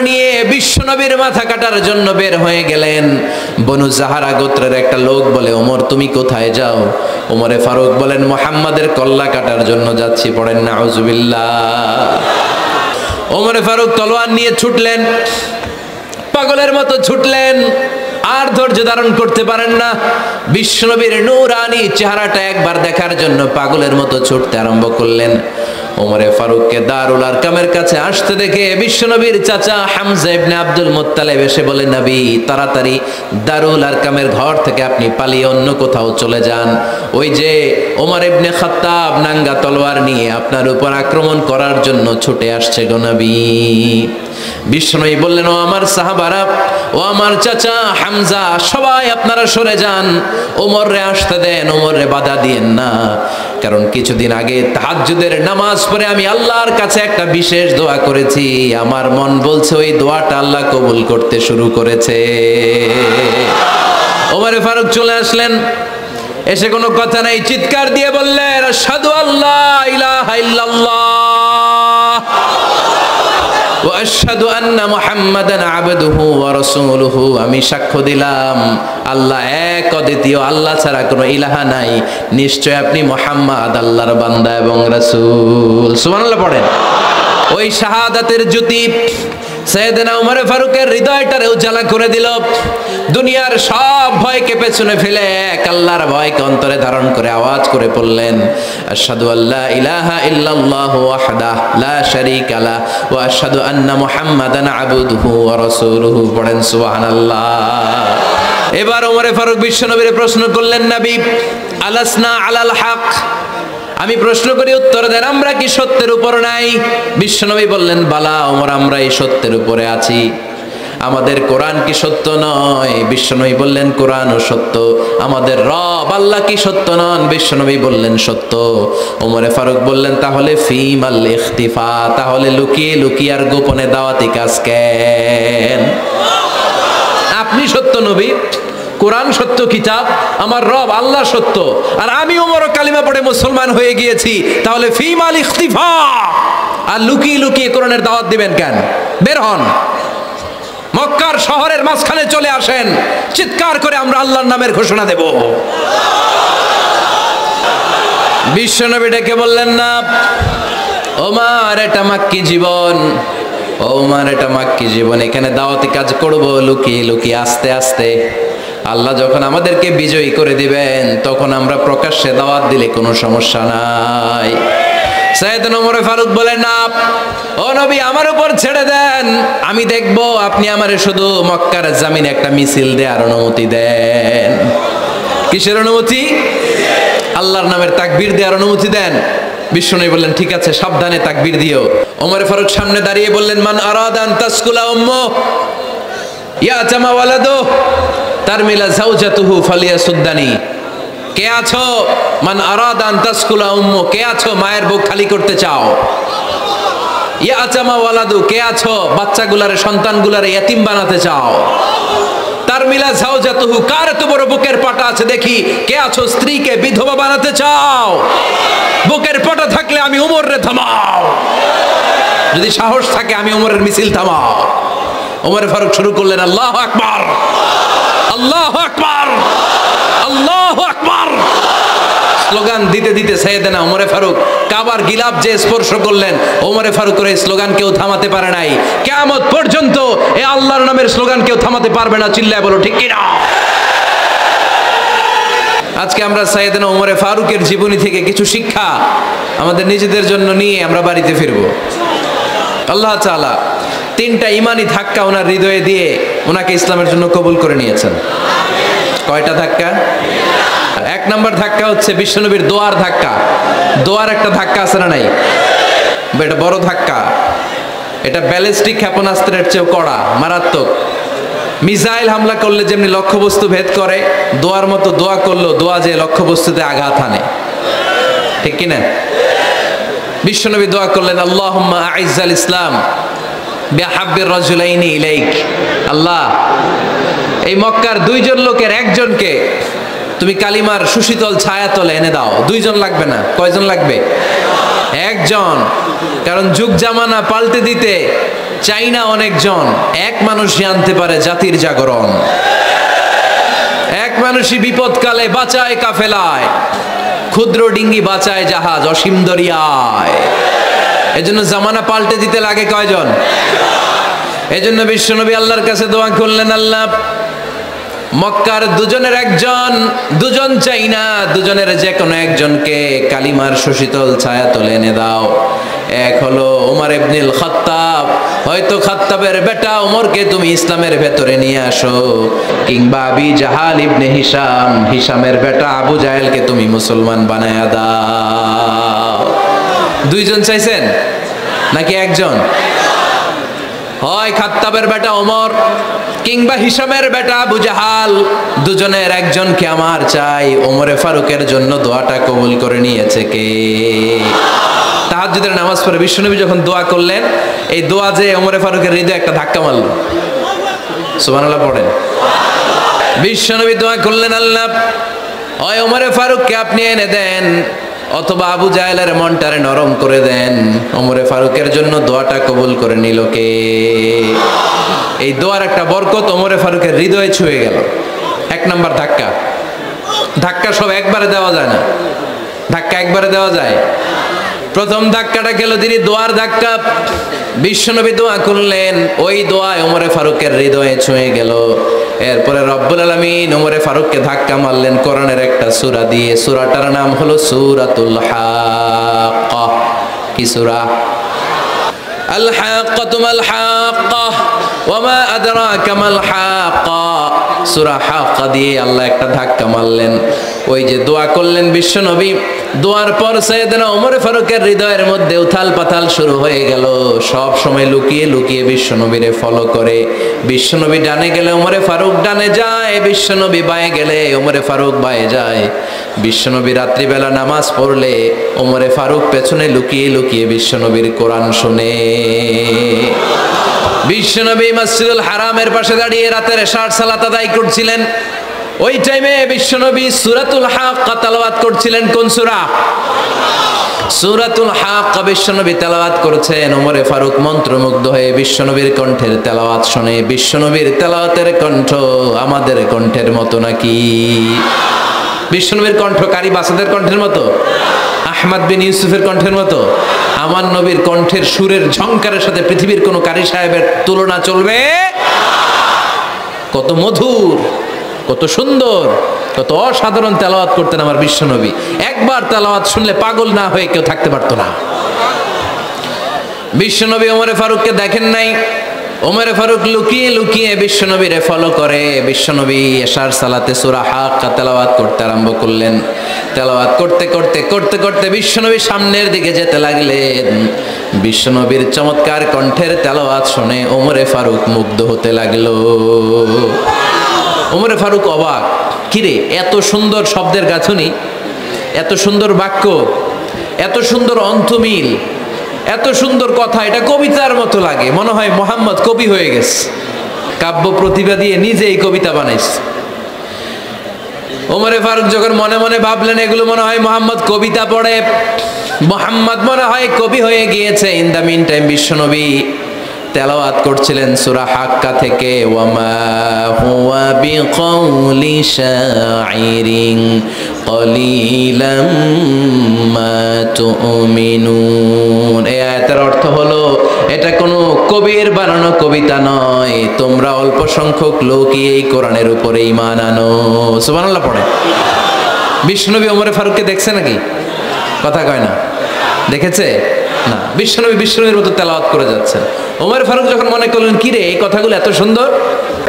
নিয়ে বিশ্বনবীর মাথা কাটার জন্য বের হয়ে গেলেন। বনু জাহারা গোত্রের একটা লোক বলে, ওমর তুমি কোথায় যাও? ওমরে ফারুক বলেন, মুহাম্মাদের কল্লা কাটার জন্য যাচ্ছি। পড়েন নাউজুবিল্লাহ। ওমরে ফারুক তলোয়ার নিয়ে ছুটলেন, পাগলের মতো ছুটলেন, আর ধৈর্য ধারণ করতে পারেন না। বিশ্বনবীর নূরানি চেহারাটা একবার দেখার জন্য পাগলের মতো ছুটতে আরম্ভ করলেন। ওমরে ফারুককে দারুল আরকামের কাছে আসতে দেখে বিশ্বনবীর চাচা হামজা ইবনে আব্দুল মুত্তালিব এসে বলে, নবী তাড়াতাড়ি দারুল আরকামের ঘর থেকে আপনি পালিয়ে অন্য কোথাও চলে যান। ওই যে ওমর ইবনে খাত্তাব নাঙ্গা তলোয়ার নিয়ে আপনার উপর আক্রমণ করার জন্য ছুটে আসছে গো নবী। বিশ্বনবী বললেন, ও আমার সাহাবারা, ও আমার চাচা হামজা, সবাই আপনারা সরে যান, ওমররে আসতে দেন, ওমররে বাধা দিয়েন না। কারণ কিছুদিন আগে তাহাজ্জুদের নামাজ পড়ে আমি আল্লাহর কাছে একটা বিশেষ দোয়া করেছি, আমার মন বলছে ওই দোয়াটা আল্লাহ কবুল করতে শুরু করেছে। ওমরে ফারুক চলে আসলেন, এসে কোনো কথা নাই, চিৎকার দিয়ে বললেন, আশহাদু আল্লা ইলাহা ইল্লাল্লাহ ওয়া আশহাদু আন্না মুহাম্মাদান আবদুহু ওয়া রাসূলুহু। আমি সাক্ষ্য দিলাম আল্লাহ এক, অদ্বিতীয়, আল্লাহ ছাড়া কোনো ইলাহা নাই, নিশ্চয় আপনি মুহাম্মদ আল্লাহর বান্দা এবং রাসূল। সুবহানাল্লাহ পড়েন। ওই শাহাদাতের জ্যোতি সাইয়েদনা ওমর ফারুকের হৃদয়টারে উজালা করে দিল। দুনিয়ার সব ভয়কে পেছনে ফেলে এক আল্লাহর ভয়কে অন্তরে ধারণ করে আওয়াজ করে পড়লেন, আশহাদু আল্লা ইলাহা ইল্লাল্লাহু ওয়াহদাহু লা শারীকা লাহু ওয়া আশহাদু আন্না মুহাম্মাদান আবদুহু ওয়া রাসূলুহু। পড়েন সুবহানাল্লাহ। এবার ওমরে ফারুক বিশ্বনবীর প্রশ্ন করলেন, নবী আলাসনা আলাল হক, আমি প্রশ্ন করি উত্তর দেন, আমরা কি সত্যের উপর নাই? বিশ্বনবী বললেন, বালা ওমর, আমরা এই সত্যের উপরে আছি। আমাদের কোরআন কি সত্য নয়? বিশ্বনবী বললেন, কোরআনও সত্য। আমাদের রব আল্লাহ কি সত্য নন? বিশ্বনবী বললেন, সত্য। ওমরে ফারুক বললেন, তাহলে ফিমাল ইখতিফা, তাহলে লুকিয়ে লুকিয়ে আর গোপনে দাওয়াতি কাজ কেন? আপনি সত্য নবী, কোরআন সত্য কিতাব, আমার রব আল্লাহ সত্য, আর আমি ওমর কালিমা পড়ে মুসলমান হয়ে গিয়েছি, তাহলে ফিমাল ইখতিফা, আর লুকিয়ে লুকিয়ে কোরআনের দাওয়াত দিবেন কেন? বের হন, মক্কার শহরের মাঝখানে চলে আসেন, চিৎকার করে আমরা আল্লাহর নামের ঘোষণা দেব। বিশ্বনবী ডেকে বললেন, না ওমর, এটা মাক্কি জীবন, ওমর এটা মাক্কি জীবন, এখানে দাওয়াতি কাজ করব লুকিয়ে লুকিয়ে, আস্তে আস্তে। আল্লাহ যখন আমাদেরকে বিজয়ী করে দিবেন তখন আমরা প্রকাশ্যে দাওয়াত দিলে কোনো সমস্যা নাই। সাইয়েদনা ওমর ফারুক বলেন, না ও নবী, আমার উপর ছেড়ে দেন, আমি দেখব আপনি আমারে শুধু মক্কার জমিনে একটা মিছিল দেওয়ার অনুমতি দেন। কিসের অনুমতি? আল্লাহর নামের তাকবীর দেওয়ার অনুমতি দেন। বিশ্বনবী বললেন, ঠিক আছে, সাবধানে তাকবীর দিও। ওমর ফারুক সামনে দাঁড়িয়ে বললেন, মান আরাদা আন তাসকুলা উম্মু ইয়াতামা ওয়ালাদু তারমিলা যাওজাতুহু ফালিয়াসুদ্দানি। কে আছো? মান আরাদা আন তাসকুলা উম্মু, কে আছো মায়ের বুক খালি করতে চাও? ইয়াতামা ওয়ালাদু, কে আছো বাচ্চাগুলারে, সন্তানগুলারে ইতিম বানাতে চাও? তারমিলা যাওজাতুহু, কার এত বড় বুকের পাটা আছে দেখি, কে আছো স্ত্রীকে বিধবা বানাতে চাও? বুকের পাটা থাকলে আমি ওমরে থামাও, যদি সাহস থাকে আমি ওমরের মিছিল থামাও। ওমর ফারুক শুরু করলেন, আল্লাহু আকবার, আল্লাহু আকবার, আল্লাহু আকবার। স্লোগান দিতে দিতে সাইয়েদনা ওমর ফারুক কাবার গিলাফ যে স্পর্শ করলেন, ওমর ফারুকের এই স্লোগান কেউ থামাতে পারে নাই। কিয়ামত পর্যন্ত এই আল্লাহর নামের স্লোগান কেউ থামাতে পারবে না। চিল্লায় বলো ঠিক কিনা? আজকে আমরা সাইয়েদনা ওমর ফারুকের জীবনী থেকে কিছু শিক্ষা আমাদের নিজেদের জন্য নিয়ে আমরা বাড়িতে ফিরবো। আল্লাহ তাআলা তিনটা ইমানি ধাক্কা ওনার হৃদয়ে দিয়ে ওনাকে ইসলামের জন্য কবুল করে নিয়েছেন। কয়টা ধাক্কা? এক নম্বর ধাক্কা হচ্ছে বিশ্বনবীর দোয়ার ধাক্কা। দোয়ার একটা ধাক্কা আছে না নাই? এটা বড় ধাক্কা, এটা ব্যালিস্টিক ক্ষেপণাস্ত্রের চেয়েও কড়া, মারাত্মক। মিসাইল হামলা করলে যেমনি লক্ষ্যবস্তু ভেদ করে, দোয়ার মতো দোয়া করলো, দোয়া যে লক্ষ্যবস্তুতে আঘাত হানে, ঠিক কিনা? বিশ্বনবী দোয়া করলেন, আল্লাহুম্মা আইজ্জাল ইসলাম বিহাব্বির রাজুলাইনি ইলাইক। আল্লাহ, এই মক্কার দুইজন লোকের একজনকে তুমি কালিমার সুশীতল ছায়াতলে এনে দাও। দুইজন লাগবে না, কয়জন লাগবে? একজন। কারণ যুগ জামানা পাল্টে দিতে চাই না অনেকজন, এক মানুষই আনতে পারে জাতির জাগরণ। এক মানুষই বিপদকালে বাঁচায় কাফেলায়, ক্ষুদ্র ডিঙ্গি বাঁচায় জাহাজ অসীম দরিয়ায়। এজন্য জামানা পাল্টে দিতে লাগে কয়জন? এজন্য বিশ্বনবী আল্লাহর কাছে দোয়া করলেন, আল্লাহ মক্কার দুজনের একজন, দুজন চাই না, দুজনের যে কোনো একজনকে কালিমার সুশীতল ছায়া তলে এনে দাও। এক হলো ওমর ইবনুল খাত্তাব, হয়তো খাত্তাবের বেটা ওমরকে তুমি ইসলামের ভেতরে নিয়ে আসো, কিংবা আবি জাহাল ইবনে হিশাম, হিশামের বেটা আবু জাহেলকে তুমি মুসলমান বানায়া দাও। দুইজন চাইছেন নাকি একজন? হয় খাত্তাবের বেটা ওমর কিংবা হিশামের বেটা আবু জাহাল, দুজনের একজনকে আমার চাই। ওমরে ফারুকের জন্য দোয়াটা কবুল করে নিয়েছে কে? তাহাজ্জুদের নামাজ পড়ে বিশ্বনবী যখন দোয়া করলেন, এই দোয়া যে ওমরে ফারুকের হৃদয়ে একটা ধাক্কা মারল। সুবহানাল্লাহ পড়েন। বিশ্বনবী দোয়া করলেন, আল্লাহ হয় ওমরে ফারুককে আপনি এনে দেন, অথবা আবু জাহেলের মনটারে নরম করে দেন। ওমরে ফারুকের জন্য দোয়াটা কবুল করে নিল কে? এই দোয়ার একটা বরকত ওমরে ফারুকের হৃদয়ে ছুঁয়ে গেল। এক নাম্বার ধাক্কা। ধাক্কা সব একবারে দেওয়া যায় না, ধাক্কা একবারে দেওয়া যায়। প্রথম ধাক্কাটা গেল তিনি দোয়ার ধাক্কা। বিশ্বনবী দোয়া করলেন, ওই দোয়ায় ওমরে ফারুকের হৃদয়ে ছুঁয়ে গেল। এরপরে রব্বুল আলামিন ওমরে ফারুককে ধাক্কা মারলেন কোরআনের একটা সূরা দিয়ে। সূরাটার নাম হলো সূরাতুল হাক্কা। কি সূরা? আল হাক্কাতু মাল হাক্কা ওয়া মা আদরাকা মাল হাক্কা। সূরা হাক্কা দিয়ে আল্লাহ একটা ধাক্কা মারলেন। ওই যে দোয়া করলেন বিশ্বনবী, দোয়ার পর সাইয়েদনা ওমর ফারুকের হৃদয়ের মধ্যে উথাল পাথাল শুরু হয়ে গেল। সব সময় লুকিয়ে লুকিয়ে বিশ্বনবীরে ফলো করে। বিশ্বনবী ডানে গেলে ওমরে ফারুক ডানে যায়, বিশ্বনবী বাঁয়ে গেলে ওমরে ফারুক বাঁয়ে যায়। বিশ্বনবী রাত্রিবেলা নামাজ পড়লে ওমরে ফারুক পেছনে লুকিয়ে লুকিয়ে বিশ্বনবীর কোরআন শুনে। বিশ্বনবী মসজিদুল হারামের পাশে দাঁড়িয়ে রাতের এশার সালাত আদায় করছিলেন। ওই টাইমে বিশ্বনবী সূরাতুল হাক্কা তেলাওয়াত করছিলেন। কোন সূরা? সূরাতুল হাক্কা বিশ্বনবী তেলাওয়াত করছেন। ওমরে ফারুক মন্ত্রমুগ্ধ হয়ে বিশ্বনবীর কণ্ঠের তেলাওয়াত শুনে। বিশ্বনবীর তেলাওয়াতের কণ্ঠ আমাদের কণ্ঠের মতো নাকি? বিশ্বনবীর কণ্ঠ কারি বাসাদের কণ্ঠের মতো? আহমদ বিন ইউসুফের কণ্ঠের মতো? আমার নবীর কণ্ঠের সুরের ঝংকারের সাথে পৃথিবীর কোন কারি সাহেবের তুলনা চলবে? কত মধুর, কত সুন্দর, কত অসাধারণ তেলাওয়াত করতেন আমার বিশ্বনবী। একবার তেলাওয়াত শুনলে পাগল না হয়ে কেউ থাকতে পারতো না। বিশ্বনবী ওমরে ফারুককে দেখেন নাই। ওমরে ফারুক লুকিয়ে লুকিয়ে বিশ্বনবীরে ফলো করে। বিশ্বনবী এশার সালাতে সূরা হাক্কা তেলাওয়াত করতে আরম্ভ করলেন। তেলাওয়াত করতে করতে করতে করতে বিশ্বনবী সামনের দিকে যেতে লাগলেন। বিশ্বনবীর চমৎকার কণ্ঠের তেলাওয়াত শুনে ওমরে ফারুক মুগ্ধ হতে লাগলো। ওমরে ফারুক অবাক, কিরে এত সুন্দর শব্দের গাঁথনি, এত সুন্দর বাক্য, এত সুন্দর অন্তমিল, এত সুন্দর কথা, এটা কবিতার মতো লাগে। মনে হয় মোহাম্মদ কবি হয়ে গেছে, কাব্য প্রতিভা দিয়ে নিজেই কবিতা বানাইছে। ওমরে ফারুক যখন মনে মনে ভাবলেন এগুলো মনে হয় মোহাম্মদ কবিতা পড়ে, মোহাম্মদ মনে হয় কবি হয়ে গিয়েছে। ইন দ্য মিন টাইম বিশ্বনবী তেলাওয়াত করছিলেন সূরা হাক্কা থেকে, ওয়ামা হুয়া বিকাউলি শাইরিন কলিলাম মা তুমিনুন। এই আয়াতের অর্থ হলো এটা কোনো কবির বানানো কবিতা নয়, তোমরা অল্প সংখ্যক লোকই এই কোরআনের উপরে ঈমান আনো। সুবহানাল্লাহ পড়ে। বিশ্বনবী ওমরে ফারুককে দেখছে নাকি? কথা কয় না, দেখেছে না? বিশ্বনবীর মতো তেলাওয়াত করে যাচ্ছেন। ওমর ফারুক যখন মনে করলেন কি রে এই কথাগুলো এত সুন্দর,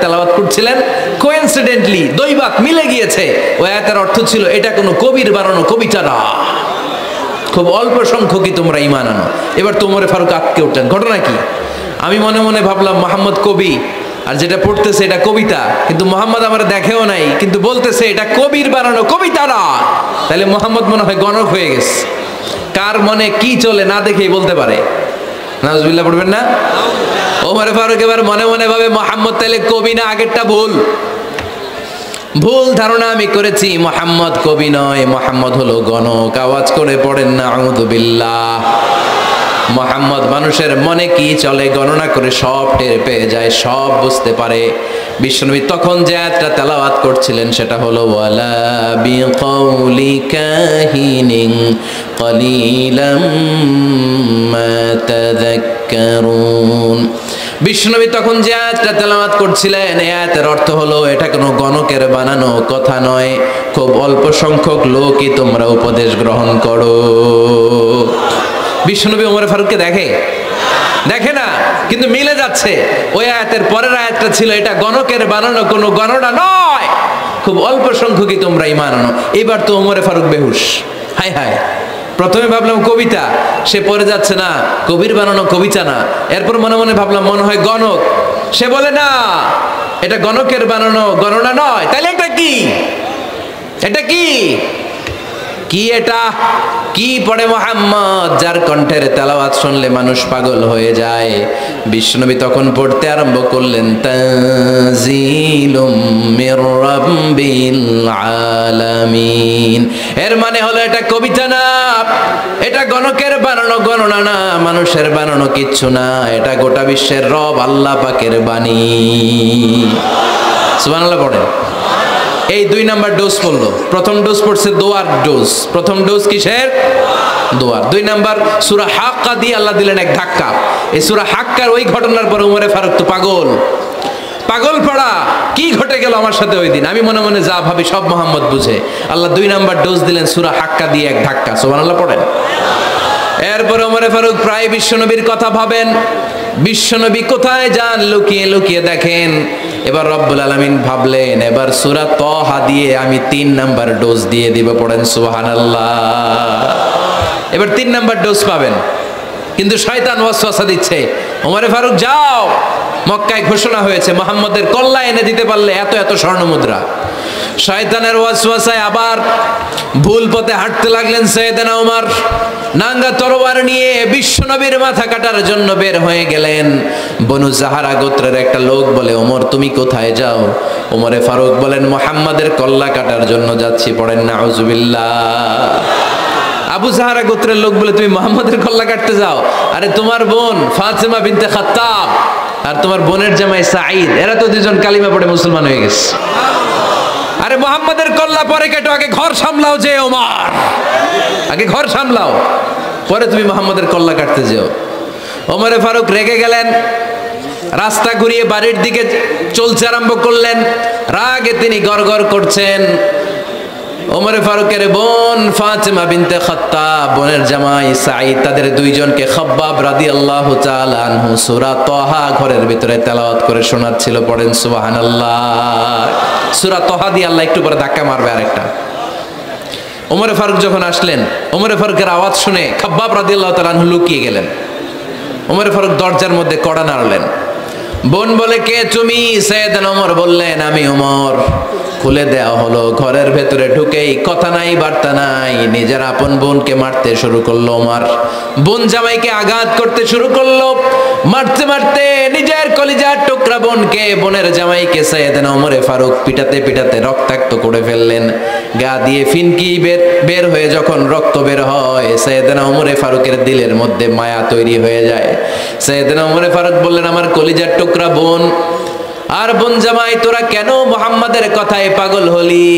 তেলাওয়াত করছিলেন, কোইন্সিডেন্টলি দৈবাত মিলে গিয়েছে। ওই আয়াতের অর্থ ছিল এটা কোনো কবির বানানো কবিতা না, খুব অল্প সংখ্যকই তোমরা ঈমান আনো। এবার তো ওমর ফারুক আটকে উঠলেন। ঘটনা কি? আমি মনে মনে ভাবলাম মোহাম্মদ কবি, আর যেটা পড়তেছে এটা কবিতা, কিন্তু মোহাম্মদ আমার দেখেও নাই, কিন্তু বলতেছে এটা কবির বানানো কবিতা না। তাহলে মোহাম্মদ মনে হয় গণক হয়ে গেছে। কার মনে কি চলে না দেখেই বলতে পারে। নাউজুবিল্লাহ পড়বেন না? ওমর ফারুক এবার মনে মনে ভাবে মোহাম্মদ তাহলে কবি না, আগেরটা ভুল, ভুল ধারণা আমি করেছি। মোহাম্মদ কবি নয়, মোহাম্মদ হলো গণক। আওয়াজ করে পড়েন না আউযু বিল্লাহ। মুহাম্মদ মানুষের মনে কি চলে গণনা করে সব টের পেয়ে যায়, সব বুঝতে পারে। বিশ্বনবী তখন যে আয়াতটা তেলাওয়াত করছিলেন সেটা হলো ওয়ালা বিকাউলি কাহিনিন কলিলাম মা তাযাক্কারুন। বিশ্বনবী তখন যে আয়াতটা তেলাওয়াত করছিলেন এই আয়াতের অর্থ হলো এটা কোনো গণকের বানানো কথা নয়, খুব অল্প সংখ্যক লোকই তোমরা উপদেশ গ্রহণ করো। বিশ্বনবী ওমর ফারুককে দেখে না, কিন্তু মিলে যাচ্ছে। ওই আয়াতের পরের আয়াতটা ছিল এটা গণকের বানানো কোনো গণনা নয়, খুব অল্প সংখ্যকই তোমরা ঈমান আনো। এবার তো ওমর ফারুক বেহুশ। হায় হায়, প্রথমে ভাবলাম কবিতা, সে পড়ে যাচ্ছে না কবির বানানো কবিতা না। এরপর মনে মনে ভাবলাম মনে হয় গণক, সে বলে না এটা গণকের বানানো গণনা নয়। তাহলে এটা কি? এটা কি কি এটা কি পড়ে মুহাম্মদ, যার কণ্ঠের তেলাওয়াত শুনলে মানুষ পাগল হয়ে যায়। বিশ্বনবী তখন পড়তে আরম্ভ করলেন তানজিলুম মির রাব্বিল আলামিন। এর মানে হলো এটা কবিতা না, এটা গণকের বানানো গণনা না, মানুষের বানানো কিচ্ছু না, এটা গোটা বিশ্বের রব আল্লাহ পাকের বাণী। সুবহানাল্লাহ পড়েন। এই 2 নাম্বার ডোজ পড়লো। প্রথম ডোজ পড়ছে দোয়ার ডোজ। প্রথম ডোজ কিসের? দোয়ার। 2 নাম্বার সূরা হাক্কা দিয়ে আল্লাহ দিলেন এক ধাক্কা। এই সূরা হাক্কার ওই ঘটনার পর ওমরে ফারুক তো পাগল পড়া, কি ঘটে গেল আমার সাথে ওই দিন। আমি মনে মনে যা ভাবি সব মোহাম্মদ বুঝে। আল্লাহ 2 নাম্বার ডোজ দিলেন সূরা হাক্কা দিয়ে এক ধাক্কা। সুবহানাল্লাহ পড়েন। এরপর ওমরে ফারুক প্রায় বিশ্বনবীর কথা ভাবেন, বিশ্বনবী কোথায় যান লুকিয়ে লুকিয়ে দেখেন। এবার রব্বুল আলামিন ভাবলেন এবার সূরা তাহা দিয়ে আমি 3 নাম্বার ডোজ দিয়ে দিব। পড়েন সুবহানাল্লাহ। এবার 3 নাম্বার ডোজ পাবেন, কিন্তু শয়তান ওয়াসওয়াসা দিচ্ছে, ওমরে ফারুক যাও, মক্কায় ঘোষণা হয়েছে মুহাম্মদের কল্লা এনে দিতে পারলে এত এত স্বর্ণ মুদ্রা। শয়তানের ওয়াসওয়াসায় আবার ভুল পথে হাঁটতে লাগলেন সাইয়েদনা ওমর। নাঙ্গা তরোয়ার নিয়ে বিশ্বনবীর মাথা কাটার জন্য বের হয়ে গেলেন। বনু জাহারা গোত্রের একটা লোক বলে ওমর তুমি কোথায় যাও? ওমরে ফারুক বলেন মুহাম্মাদের কল্লা কাটার জন্য যাচ্ছি। পড়েন নাউজুবিল্লাহ। আবু জাহারা গোত্রের লোক বলে তুমি মুহাম্মাদের কল্লা কাটতে যাও? আরে তোমার বোন ফাতেমা বিনতে খাত্তাব আর তোমার বোনের জামাই সাঈদ, এরা তো দুজন কালিমা পড়ে মুসলমান হয়ে গেছে। আরে মুহাম্মাদের কল্লা পরে কেটো, আগে ঘর সামলাও। যে ওমর আগে ঘর সামলাও, পরে তুমি মুহাম্মাদের কল্লা কাটতে যেও। ওমরে ফারুক রেগে গেলেন, রাস্তা ঘুরিয়ে বাড়ির দিকে চলতে আরম্ভ করলেন। রাগে তিনি গড়গড় করছেন। ওমরে ফারুকের বোন ফাতেমা বিনতে খাত্তাব, বোনের জামাই সাঈদ, তাদের 2 জনকে খাব্বাব রাদিয়াল্লাহু তাআলা আনহু সূরা তাহা ঘরের ভিতরে তেলাওয়াত করে শোনাচ্ছিল। পড়েন সুবহানাল্লাহ। সূরা তাহা দিয়ে আল্লাহ একটু পরে ধাক্কা মারবে আরেকটা। ওমরে ফারুক যখন আসলেন, ওমরে ফারুকের আওয়াজ শুনে খাব্বাব রাদিয়াল্লাহু তাআলা আনহু লুকিয়ে গেলেন। ওমরে ফারুক দরজার মধ্যে কড়া নাড়লেন। বোন বলে কে তুমি? সাইয়েদনা ওমর বললেন আমি ওমর। খুলে দেওয়া হলো। ঘরের ভেতরে ঢুকেই কথা নাই বার্তা নাই, নিজের আপন বোনকে মারতে শুরু করলো ওমর। বোন জামাইকে আঘাত করতে শুরু করলো। মারতে মারতে নিজের কলিজার টুকরা বোনকে, বোনের জামাইকে সাইয়েদনা ওমরে ফারুক পিটাতে পিটাতে রক্তাক্ত করে ফেললেন। গা দিয়ে ফিনকি বের হয়ে যখন রক্ত বের হয়, সাইয়েদনা ওমরে ফারুকের দিলের মধ্যে মায়া তৈরি হয়ে যায়। সাইয়েদনা ওমরে ফারুক বললেন আমার কলিজার টুকরা বোন আর বোন জামাই, তোরা কেন মুহাম্মাদের কথায় পাগল হলি?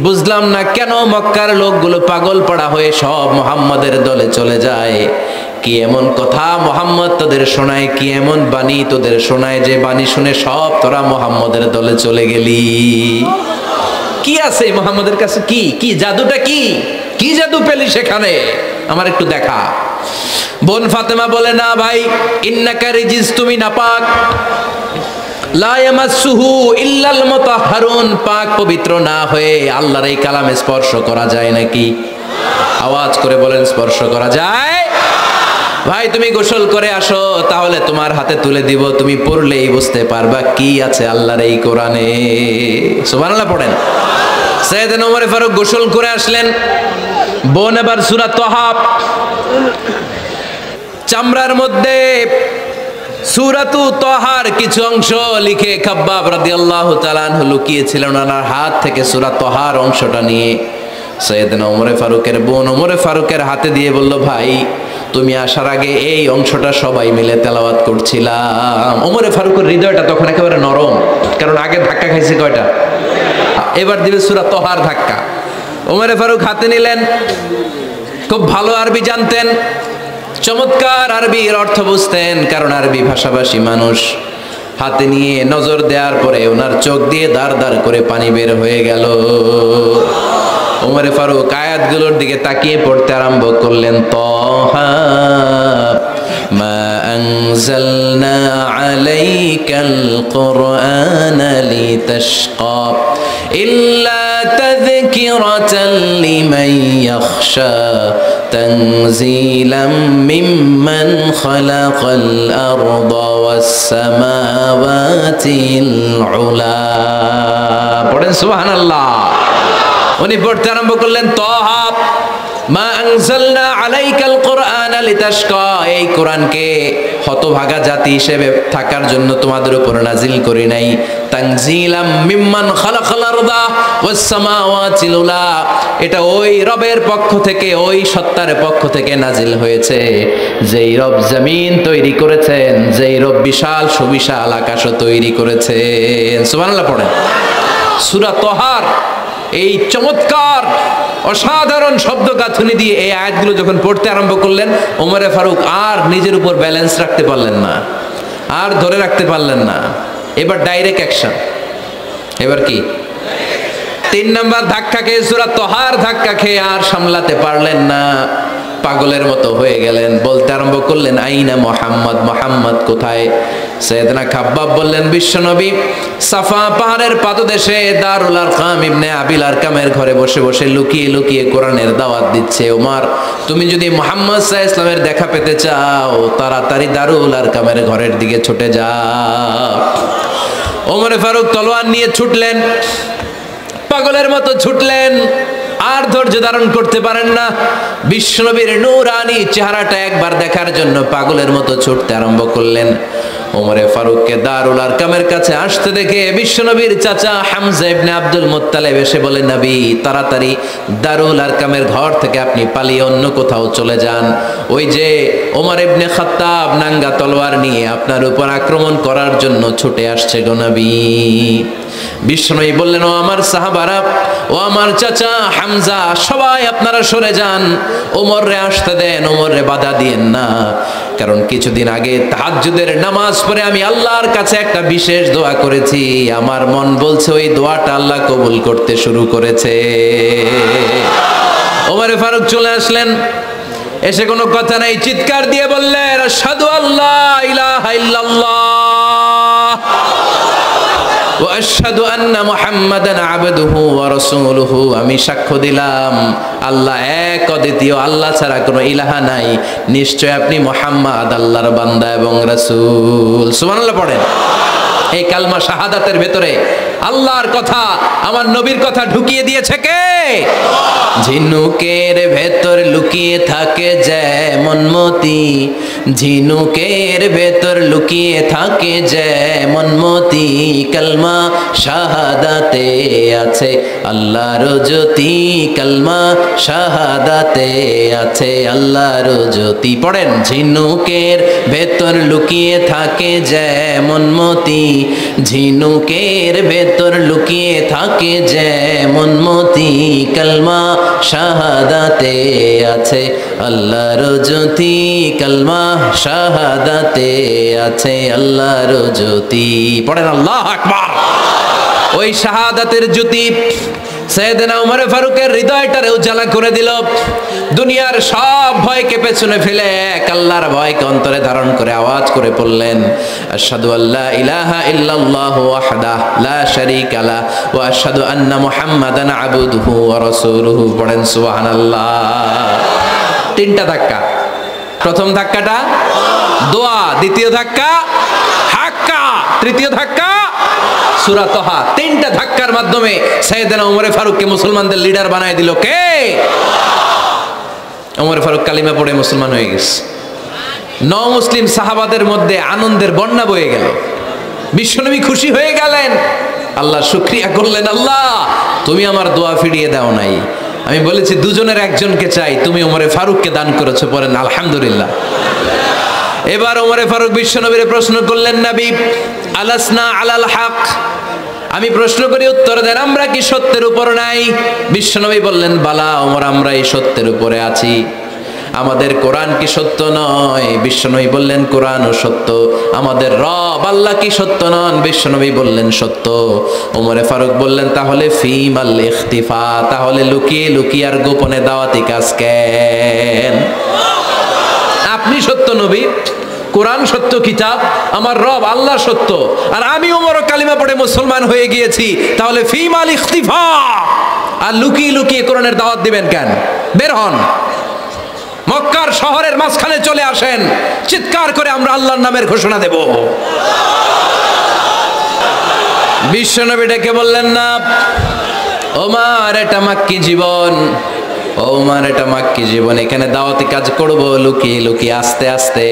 বুঝলাম না কেন মক্কার লোকগুলো পাগল পড়া হয়ে সব মুহাম্মাদের দলে চলে যায়। কি এমন কথা মুহাম্মদ তোদের শোনায়, কি এমন বাণী তোদের শোনায় যে বাণী শুনে সব তোরা মুহাম্মাদের দলে চলে গেলি? কি আছে মুহাম্মাদের কাছে? কি জাদুটা? কি জাদু পেলি সেখানে? আমার একটু দেখা। বোন ফাতেমা বলে না ভাই, ইন্নাকা রিজিস, তুমি নাপাক। লা ইয়ামাসসুহু ইল্লাল মুতাহহারুন, পাক পবিত্র না হয়ে আল্লাহর এই কালামে স্পর্শ করা যায় নাকি? আওয়াজ করে বলেন স্পর্শ করা যায়? ভাই তুমি গোসল করে আসো, তাহলে তোমার হাতে তুলে দিব, তুমি পড়লেই বুঝতে পারবা কি আছে আল্লাহর এই কোরআনে। সুবহানাল্লাহ পড়েন। সাইয়েদনা ওমর ফারুক গোসল করে আসলেন। বোন এবার সূরা তাহা চামড়ার মধ্যে সূরাতু তাহার কিছু অংশ লিখে খাব্বাব রাদিয়াল্লাহু তাআলা আনহু লুকিয়েছিলেন ওনার হাত থেকে। সূরা তাহার অংশটা নিয়ে সাইয়েদনা ওমরে ফারুকের বোন ওমরে ফারুকের হাতে দিয়ে বলল ভাই তুমি আসার আগে এই অংশটা সবাই মিলে তেলাওয়াত করছিলাম। ওমরে ফারুকের হৃদয়টা তখন একেবারে নরম, কারণ আগে ধাক্কা খাইছে কয়টা, এবার দিবে সূরা তহার ধাক্কা। ওমরে ফারুক হাতে নিলেন, খুব ভালো আরবি জানতেন, চমৎকার আরবির অর্থ বুঝতেন, কারণ আরবি ভাষাভাষী মানুষ। হাতে নিয়ে নজর দেওয়ার পরে ওনার চোখ দিয়ে দাঁড় দাঁড় করে পানি বের হয়ে গেল। ওমরে ফারুক আয়াতগুলোর দিকে তাকিয়ে পড়তে আরম্ভ করলেন, তহা মা আনজালনা আলাইকাল কুরআনা লিতাশকা ইল্লা তাযকিরাতান লিমান ইয়াখশা তানজিলাম মিম্মান খালাকাল আরদা ওয়াস সামাওয়াতিল উলা। পড়েন সুবহানাল্লাহ। উনি পড়তে আরম্ভ করলেন, তহা মা আনজালনা আলাইকাল কুরআনা লিতাশকা, এই কোরআনকে হতভাগা জাতি হিসেবে থাকার জন্য তোমাদের উপর নাজিল করি নাই। তানজিলাম মিম্মান খালাকাল আরদা ওয়াস সামাওয়াতিল উলা, এটা ওই রবের পক্ষ থেকে, ওই সত্তার পক্ষ থেকে নাজিল হয়েছে, যেই রব জমিন তৈরি করেছেন, যেই রব বিশাল সুবিশাল আকাশও তৈরি করেছেন। সুবহানাল্লাহ পড়েন। সূরা তহার এই চমৎকার অসাধারণ শব্দ গাঁথুনি দিয়ে এই আয়াতগুলো যখন পড়তে আরম্ভ করলেন, ওমরে ফারুক আর নিজের উপর ব্যালেন্স রাখতে পারলেন না, আর ধরে রাখতে পারলেন না। এবার ডাইরেক্ট অ্যাকশন। এবার কি 3 নাম্বার ধাক্কা খেয়ে, সূরা তহার ধাক্কা খেয়ে আর সামলাতে পারলেন না, পাগলের মতো হয়ে গেলেন। বলতে আরম্ভ করলেন, আইনা মুহাম্মদ, মুহাম্মদ কোথায়? সাইয়েদনা খাব্বাব বললেন, বিশ্বনবী সাফা পাহাড়ের পাদদেশে দারুল আরকাম ইবনে আবিল আরকামের ঘরে বসে বসে লুকিয়ে লুকিয়ে কোরআনের দাওয়াত দিচ্ছে। ওমর, তুমি যদি মুহাম্মদ সাল্লাল্লাহু আলাইহি ওয়াসাল্লামের দেখা পেতে চাও, তাড়াতাড়ি দারুল আরকামের ঘরের দিকে ছুটে যাও। ওমরে ফারুক তলোয়ার নিয়ে ছুটলেন, পাগলের মতো ছুটলেন, আর ধৈর্য ধারণ করতে পারেন না। বিশ্বনবীর নূরানি চেহারাটা একবার দেখার জন্য পাগলের মতো ছুটতে আরম্ভ করলেন। ওমরে ফারুককে দারুল আরকামের কাছে আসতে দেখে বিশ্বনবীর চাচা হামজা ইবনে আব্দুল মুত্তালিব এসে বলে, নবী তাড়াতাড়ি দারুল আরকামের ঘর থেকে আপনি পালিয়ে অন্য কোথাও চলে যান, ওই যে ওমর ইবনে খাত্তাব নাঙ্গা তলোয়ার নিয়ে আপনার উপর আক্রমণ করার জন্য ছুটে আসছে গো নবী। বিশ্বনবী বললেন, ও আমার সাহাবারা, ও আমার চাচা হামজা, সবাই আপনারা সরে যান, ওমররে আসতে দেন, ওমররে বাধা দিয়েন না, কারণ কিছুদিন আগে তাহাজ্জুদের নামাজ পড়ে আমি আল্লাহর কাছে একটা বিশেষ দোয়া করেছি, আমার মন বলছে ওই দোয়াটা আল্লাহ কবুল করতে শুরু করেছে। ওমরে ফারুক চলে আসলেন, এসে কোনো কথা নাই, চিৎকার দিয়ে বললেন, আশহাদু আল্লা ইলাহা ইল্লাল্লাহ ওয়া আশহাদু আন্না মুহাম্মাদান আবদুহু ওয়া রাসূলুহু, আমি সাক্ষ্য দিলাম আল্লাহ এক, অদ্বিতীয়, আল্লাহ ছাড়া কোনো ইলাহা নাই, নিশ্চয় আপনি মুহাম্মদ আল্লাহর বান্দা এবং রাসূল। সুবহানাল্লাহ পড়েন। এই কালমা শাহাদাতের ভেতরে আল্লাহর কথা, আমার নবীর কথা ঢুকিয়ে দিয়েছে কে? ঝিনুকের ভেতর লুকিয়ে থাকে যেমন মতি, ঝিনুকের ভেতর লুকিয়ে থাকে যেমন মতি, কালমা শাহাদাতে আছে আল্লাহর জ্যোতি, কালমা শাহাদাতে আছে আল্লাহর জ্যোতি। পড়েন, ঝিনুকের ভেতর লুকিয়ে থাকে যেমন মতি, ঝিনুকের ভেতর লুকিয়ে থাকে যেমন মতি, কালমা শাহাদাতে আছে আল্লাহর জ্যোতি, কালমা শাহাদাতে আছে আল্লাহর জ্যোতি। পড়েন আল্লাহু আকবার। ওই শাহাদাতের জ্যোতি সাইয়েদনা ওমর ফারুকের হৃদয়টারে উজালা করে দিল। দুনিয়ার সব ভয়কে পেছনে ফেলে এক আল্লাহর ভয়কে অন্তরে ধারণ করে আওয়াজ করে পড়লেন, আশহাদু আল্লা ইলাহা ইল্লাল্লাহু ওয়াহদাহু লা শারীকা লা ওয়া আশহাদু আন্না মুহাম্মাদান আবদুহু ওয়া রাসূলুহু। পড়েন সুবহানাল্লাহ। 3টা ধাক্কা। প্রথম ধাক্কাটা দোয়া, দ্বিতীয় ধাক্কা হাক্কা, তৃতীয় ধাক্কা সূরা তহা। 3টা ধাক্কার মাধ্যমে সাইয়েদনা ওমর ফারুককে মুসলমানদের লিডার বানায় দিল কে? ওমর ফারুক কালিমা পড়ে মুসলমান হয়ে গেছে। মুসলিম সাহাবাদের মধ্যে আনন্দের বন্যা বয়ে গেল। বিশ্বনবী খুশি হয়ে গেলেন, আল্লাহ শুকরিয়া করলেন, আল্লাহ তুমি আমার দোয়া ফিরিয়ে দাও নাই, আমি বলেছি দুজনের একজনকে চাই, তুমি ওমরে ফারুককে দান করেছো, পড়েন আলহামদুলিল্লাহ। এবার ওমরে ফারুক বিশ্বনবীরে প্রশ্ন করলেন, নবী আলাসনা আলাল হক, আমি প্রশ্ন করি উত্তর দেন, আমরা কি সত্যের উপর নাই? বিশ্বনবী বললেন, বালা ওমর, আমরা এই সত্যের উপরে আছি। আমাদের কোরআন কি সত্য নয়? বিশ্বনবী বললেন, কোরআনও সত্য। আমাদের রব আল্লাহ কি সত্য নন? বিশ্বনবী বললেন, সত্য। ওমরে ফারুক বললেন, তাহলে ফিমাল ইখতিফা, তাহলে লুকিয়ে লুকিয়ে আর গোপনে দাওয়াতি কাজ কেন? আপনি সত্য নবী, কোরআন সত্য কিতাব, আমার রব আল্লাহ সত্য, আর আমি ওমর কালিমা পড়ে মুসলমান হয়ে গিয়েছি, তাহলে ফিমাল ইখতিফা, আর লুকিয়ে লুকিয়ে কোরআনের দাওয়াত দিবেন কেন? বের হন, মক্কার শহরের মাঝখানে চলে আসেন, চিৎকার করে আমরা আল্লাহর নামের ঘোষণা দেব। বিশ্বনবী ডেকে বললেন, না ওমর, এটা মাক্কি জীবন, ওমর এটা মাক্কি জীবন, এখানে দাওয়াতি কাজ করব লুকিয়ে লুকিয়ে, আস্তে আস্তে।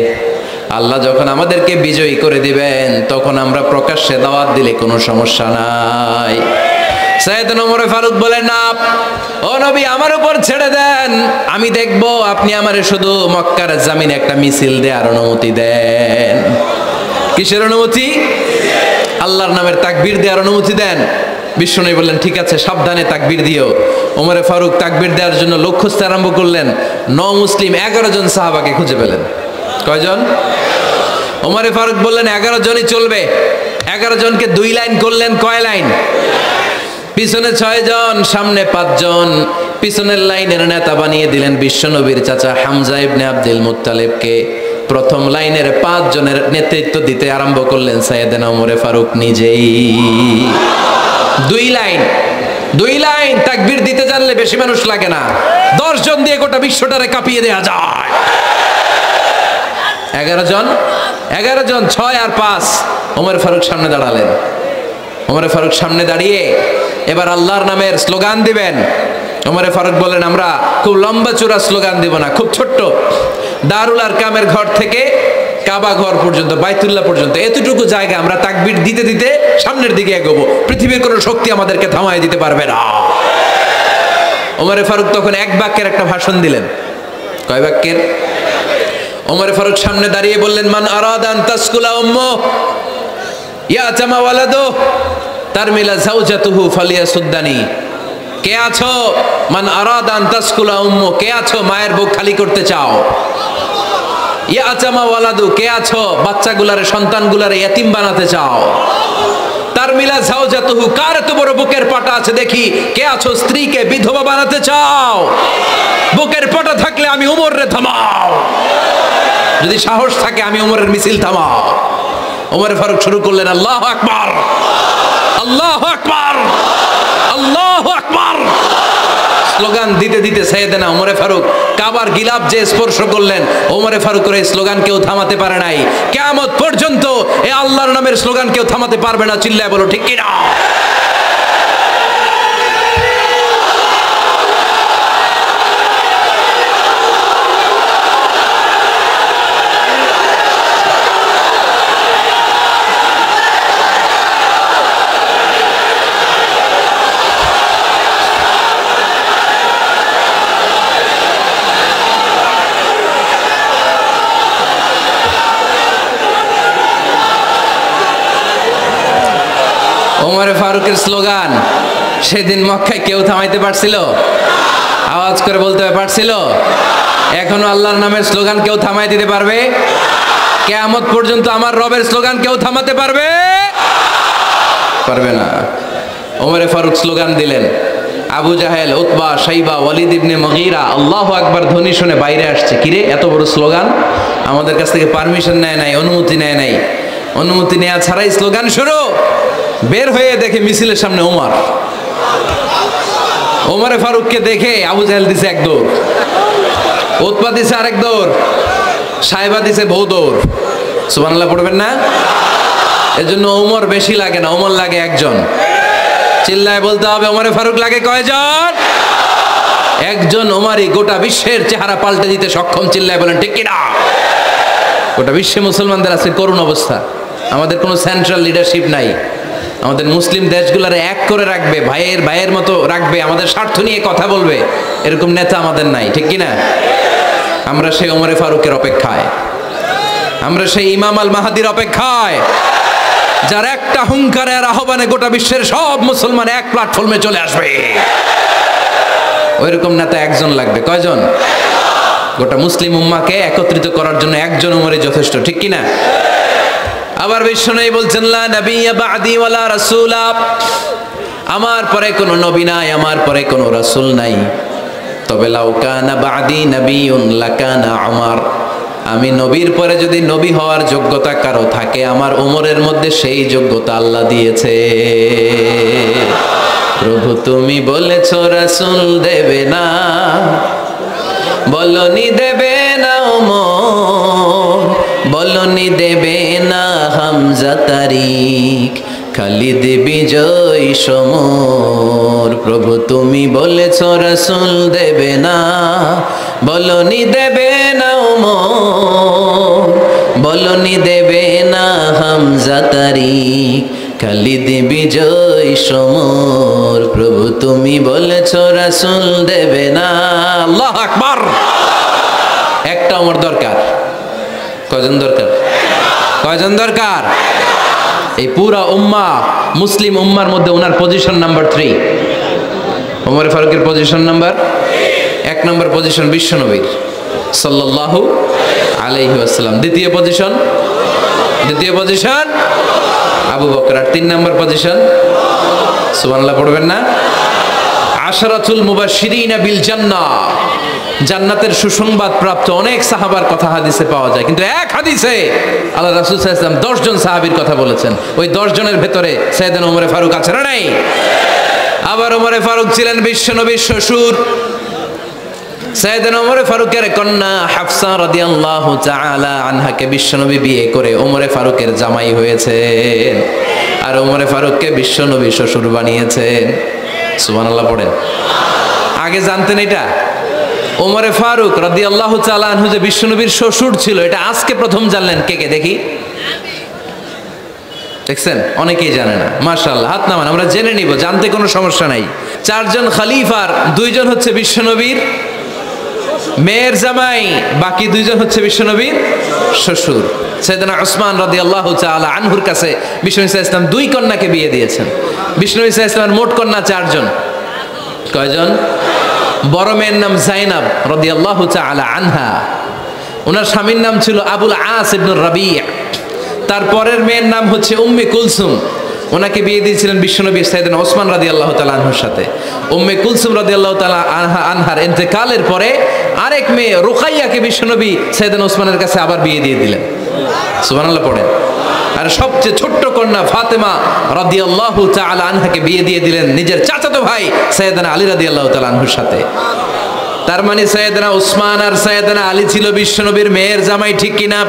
আল্লাহ যখন আমাদেরকে বিজয়ী করে দিবেন, তখন আমরা প্রকাশ্যে দাওয়াত দিলে কোনো সমস্যা নাই। সাইয়েদনা ওমর ফারুক বলেন, না ও নবী, আমার উপর ছেড়ে দেন, আমি দেখব, আপনি আমারে শুধু মক্কার জামিনে একটা মিছিল দেওয়ার অনুমতি দেন। কিসের অনুমতি? আল্লাহর নামের তাকবীর দেওয়ার অনুমতি দেন। বিশ্বনবী বললেন, ঠিক আছে, সাবধানে তাকবীর দিও। ওমরে ফারুক তাকবীর দেওয়ার জন্য লোক খুঁজতে আরম্ভ করলেন। মুসলিম 11 জন সাহাবাকে খুঁজে পেলেন। কয়জন? ওমরে ফারুক বললেন, 11 জনই চলবে। 11 জনকে 2 লাইন করলেন। কয় লাইন? পিছনে 6 জন, সামনে 5 জন। পিছনের লাইনের নেতা বানিয়ে দিলেন বিশ্বনবীর চাচা হামজা ইবনে আব্দুল মুত্তালিবকে। প্রথম লাইনের 5 জনের নেতৃত্ব দিতে আরম্ভ করলেন সাইয়েদনা ওমরে ফারুক নিজেই। 2 লাইন, 2 লাইন তাকবীর দিতে জানলে বেশি মানুষ লাগে না, 10 জন দিয়ে গোটা বিশ্বটারে কাঁপিয়ে দেওয়া যায়। 11 জন, 11 জন, 6 আর 5। ওমর ফারুক সামনে দাঁড়ালেন। ওমর ফারুক সামনে দাঁড়িয়ে এবার আল্লাহর নামের স্লোগান দিবেন। ওমর ফারুক বলেন, আমরা খুব লম্বা চূড়া স্লোগান দিব না, খুব ছোট্ট, দারুল আরকামের ঘর থেকে কাবা ঘর পর্যন্ত, বাইতুল্লাহ পর্যন্ত, এতটুকু জায়গা আমরা তাকবীর দিতে দিতে সামনের দিকে এগোবো, পৃথিবীর কোনো শক্তি আমাদেরকে থামায় দিতে পারবে না। ওমর ফারুক তখন 1 বাক্যের একটা ভাষণ দিলেন। কয় বাক্যের? ওমর ফারুক সামনে দাঁড়িয়ে বললেন, মান আরাদা আন তাসকুলা উম্মু ইয়াতামা ওয়ালাদু তারমিলা যাওজাতুহু ফালিয়াসুদ্দানি। কে আছো? মান আরাদা আন তাসকুলা উম্মু, কে আছো মায়ের বুক খালি করতে চাও? ইয়াতামা ওয়ালাদু, কে আছো বাচ্চাগুলারে, সন্তানগুলারে ইতিম বানাতে চাও? তারমিলা যাওজাতুহু, কার এত বড় বুকের পাটা আছে দেখি, কে আছো স্ত্রীকে বিধবা বানাতে চাও? বুকের পাটা থাকলে আমি ওমরে থামাও, যদি সাহস থাকে আমি ওমরের মিছিল থামাও। ওমর ফারুক শুরু করলেন, আল্লাহু আকবার, আল্লাহু আকবার, আল্লাহু আকবার। স্লোগান দিতে দিতে সাইয়েদনা ওমরে ফারুক কাবার গিলাফ যে স্পর্শ করলেন, ওমরে ফারুকের এই স্লোগান কেউ থামাতে পারে নাই। কিয়ামত পর্যন্ত এই আল্লাহর নামের স্লোগান কেউ থামাতে পারবে না। চিল্লায় বলো ঠিক কিনা? ওমর ফারুকের স্লোগান সেদিন মক্কায় কেউ থামাইতে পারছিল? আওয়াজ করে বলতে পারছিল? এখনো আল্লাহর নামের স্লোগান কেউ থামাই দিতে পারবে? কিয়ামত পর্যন্ত আমার রবের স্লোগান কেউ থামাতে পারবে? পারবে না। ওমর ফারুক স্লোগান দিলেন। আবু জাহেল, উতবা, শাইবা, ওয়ালিদ ইবনে মুগীরা আল্লাহু আকবার ধ্বনি শুনে বাইরে আসছে। কিরে এত বড় স্লোগান, আমাদের কাছ থেকে পারমিশন নেয় নাই, অনুমতি নেয় নাই। অনুমতি নেওয়া ছাড়াই স্লোগান শুরু। বের হয়ে দেখে মিছিলের সামনে ওমর। ওমরে ফারুককে দেখে আবু জাহেল দিছে 1 দৌড়, উতবা দিছে আরেক দৌড়, সাইবা দিছে বহু দৌড়। সুবহানাল্লাহ পড়বেন না? এজন্য ওমর বেশি লাগে না, ওমর লাগে 1 জন। চিল্লায় বলতে হবে, ওমরে ফারুক লাগে কয়জন? 1 জন। ওমরই গোটা বিশ্বের চেহারা পাল্টে দিতে সক্ষম। চিল্লায় বলেন ঠিক কিনা? গোটা বিশ্বে মুসলমানদের আছে করুণ অবস্থা, আমাদের কোনো সেন্ট্রাল লিডারশিপ নাই। আমাদের মুসলিম দেশগুলোর এক করে রাখবে, ভাইয়ের ভাইয়ের মতো রাখবে, আমাদের স্বার্থ নিয়ে কথা বলবে, এরকম নেতা আমাদের নাই, ঠিক কিনা? আমরা সেই ওমরে ফারুকের অপেক্ষায়, আমরা সেই ইমাম আল মাহাদির অপেক্ষায়, যার একটা হুঙ্কারের আহ্বানে গোটা বিশ্বের সব মুসলমান এক প্ল্যাটফর্মে চলে আসবে। ওইরকম নেতা একজন লাগবে। কয়জন? গোটা মুসলিম উম্মাকে একত্রিত করার জন্য একজন উমরই যথেষ্ট, ঠিক কিনা? আবার বিশ্বনবী বলছেন, লা নাবিয়্যা বা'দি ওয়ালা রাসূলা, আমার পরে কোনো নবী নাই, আমার পরে কোনো রাসূল নাই। তবে লাউ কানা বা'দি নাবিয়্যুন লাকানা উমর, আমি নবীর পরে যদি নবী হওয়ার যোগ্যতা কারো থাকে, আমার উমরের মধ্যে সেই যোগ্যতা আল্লাহ দিয়েছে। প্রভু তুমি বলেছো রাসূল দেবে না, বলনি দেবে না ওমর, বলনি দেবে না হামজা তারিক, খালিদ বিজয় সমর। প্রভু তুমি বলেছো রাসূল দেবে না, বলনি দেবে না ওমর, বলনি দেবে না হামজা তারিক, খালিদ বিজয় সমর। প্রভু তুমি বলেছো রাসূল দেবে না। আল্লাহু আকবার। একটা ওমর দরকার। কয়জন দরকার? কয়জন দরকার? এই পুরা উম্মাহ, মুসলিম উম্মার মধ্যে ওনার পজিশন নাম্বার 3। ওমর ফারুকের পজিশন নাম্বার 1 নম্বর পজিশন বিশ্বনবীর সাল্লাল্লাহু আলাইহি ওয়াসাল্লাম। দ্বিতীয় পজিশন আবু বকর। আর 3 নম্বর পজিশন, সুবহানাল্লাহ পড়বেন না? আশরাতুল মুবাশশিরিনা বিল জান্নাহ, জান্নাতের সুসংবাদ প্রাপ্ত অনেক সাহাবার কথা হাদিসে পাওয়া যায়, কিন্তু এক হাদিসে আল্লাহ রাসূল সাল্লাল্লাহু আলাইহি ওয়াসাল্লাম 10 জন সাহাবীর কথা বলেছেন। ওই 10 জনের ভেতরে সাইয়েদনা ওমর ফারুক আছে না নাই? আবার ওমর ফারুক ছিলেন বিশ্বনবীর শ্বশুর। সাইয়েদনা ওমর ফারুকের কন্যা হাফসা রাদিয়াল্লাহু তাআলা আনহাকে বিশ্বনবী বিয়ে করে ওমর ফারুকের জামাই হয়েছেন, আর ওমর ফারুককে বিশ্বনবী শ্বশুর বানিয়েছেন। সুবহানাল্লাহ পড়েন। আগে জানতেন এটা? ওমর ফারুক রাদিয়াল্লাহু তাআলা আনহু যে বিশ্বনবীর শ্বশুর ছিল, এটা আজকে প্রথম জানলেন। কে কে দেখি? দেখছেন? অনেকেই জানে না। মাশাআল্লাহ, হাত নামান, আমরা জেনে নিব, জানতে কোনো সমস্যা নাই। 4 জন খলিফার 2 জন হচ্ছে বিশ্বনবীর মেয়ের জামাই, বাকি 2 জন হচ্ছে বিশ্বনবীর শ্বশুর। সাইয়েদনা উসমান রাদিয়াল্লাহু তাআলা আনহুর কাছে বিশ্বনবী সাল্লাল্লাহু আলাইহি ওয়াসাল্লাম 2 কন্যাকে বিয়ে দিয়েছেন। বিশ্বনবী সাল্লাল্লাহু আলাইহি ওয়াসাল্লামের মোট কন্যা 4 জন। কয়জন? বড় মেয়ের নাম যায়েনব রাদিয়াল্লাহু তাআলা আনহা, ওনার স্বামীর নাম ছিল আবুল আস ইবনে রাবি'। তারপরের মেয়ের নাম হচ্ছে উম্মে কুলসুম, ওনাকে বিয়ে দিয়েছিলেন বিশ্বনবী সাইয়েদনা ওসমান রাদিয়াল্লাহু তাআলা আনহুর সাথে। উম্মে কুলসুম রাদিয়াল্লাহু তাআলা আনহার ইন্তেকালের পরে আরেক মেয়ে রুকাইয়াকে বিশ্বনবী সাইয়েদনা ওসমানের কাছে আবার বিয়ে দিয়ে দিলেন। সুবহানাল্লাহ পড়েন। আর সবচেয়ে ছোট্ট কন্যা ফাতেমা রাদিয়াল্লাহু তাআলা আনহাকে বিয়ে দিয়ে দিলেন নিজের চাচাতো ভাই সাইয়েদনা আলী রাদিয়াল্লাহু তাআলা আনহুর সাথে। তার মানে সাইয়েদনা ওসমান আর সাইয়েদনা আলী ছিল বিশ্বনবীর মেয়ের জামাই, ঠিক কিনা?